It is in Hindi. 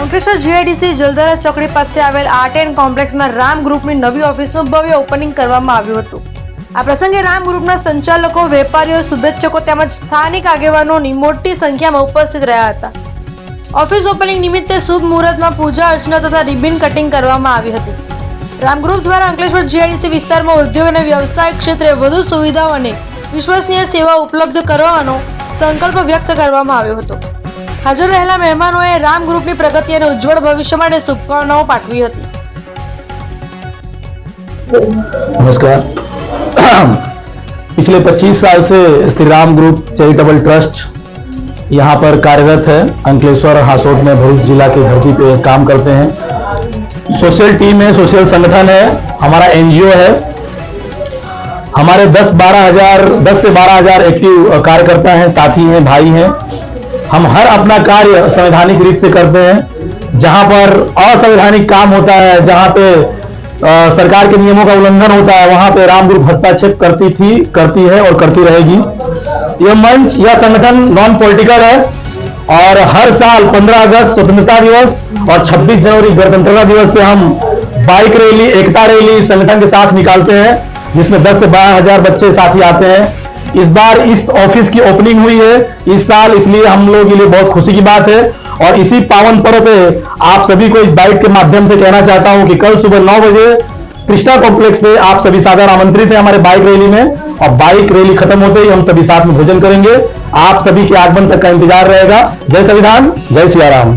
અંકલેશ્વર જીઆઈડીસી જલધારા ચોકડી પાસે આવેલ આર્ટ એન્ડ કોમ્પ્લેક્સમાં રામ ગ્રુપની નવી ઓફિસનું ભવ્ય ઓપનિંગ કરવામાં આવ્યું હતું। આ પ્રસંગે રામ ગ્રુપના સંચાલકો, વેપારીઓ, શુભેચ્છકો તેમજ સ્થાનિક આગેવાનોની મોટી સંખ્યામાં ઉપસ્થિત રહ્યા હતા। ઓફિસ ઓપનિંગ નિમિત્તે શુભ મુહૂર્તમાં પૂજા અર્ચના તથા રિબિન કટિંગ કરવામાં આવી હતી। રામ ગ્રુપ દ્વારા અંકલેશ્વર જીઆઈડીસી વિસ્તારમાં ઉદ્યોગ અને વ્યવસાય ક્ષેત્રે વધુ સુવિધાઓ અને વિશ્વસનીય સેવાઓ ઉપલબ્ધ કરવાનો સંકલ્પ વ્યક્ત કરવામાં આવ્યો હતો। हाजर रहेला मेहमानों राम ग्रुप की प्रगति और उज्जवल भविष्य માટે શુભકામનાઓ પાઠવી હતી। नमस्कार। पिछले 25 साल से Shri Ram group charitable trust यहाँ पर कार्यरत है। अंकलेश्वर और हासोट में भरूच जिला की धरती पे काम करते हैं। सोशल टीम है, सोशल संगठन है, हमारा एनजीओ है। हमारे 10 से 12,000 एक्टिव कार्यकर्ता हैं, साथी हैं, भाई हैं। हम हर अपना कार्य संवैधानिक रीत से करते हैं। जहां पर असंवैधानिक काम होता है, जहां पे सरकार के नियमों का उल्लंघन होता है, वहां पे राम ग्रुप हस्तक्षेप करती है और करती रहेगी। यह मंच, यह संगठन नॉन पॉलिटिकल है और हर साल 15 अगस्त स्वतंत्रता दिवस और 26 जनवरी गणतंत्रता दिवस पे हम बाइक रैली, एकता रैली संगठन के साथ निकालते हैं, जिसमें 10 से 12,000 बच्चे साथी आते हैं। इस बार इस ऑफिस की ओपनिंग हुई है इस साल, इसलिए हम लोगों के लिए बहुत खुशी की बात है। और इसी पावन पर्व पे आप सभी को इस बाइट के माध्यम से कहना चाहता हूं कि कल सुबह 9 बजे कृष्णा कॉम्प्लेक्स पे आप सभी सादर आमंत्रित हैं हमारे बाइक रैली में। और बाइक रैली खत्म होते ही हम सभी साथ में भोजन करेंगे। आप सभी के आगमन तक का इंतजार रहेगा। जय संविधान, जय सिया राम।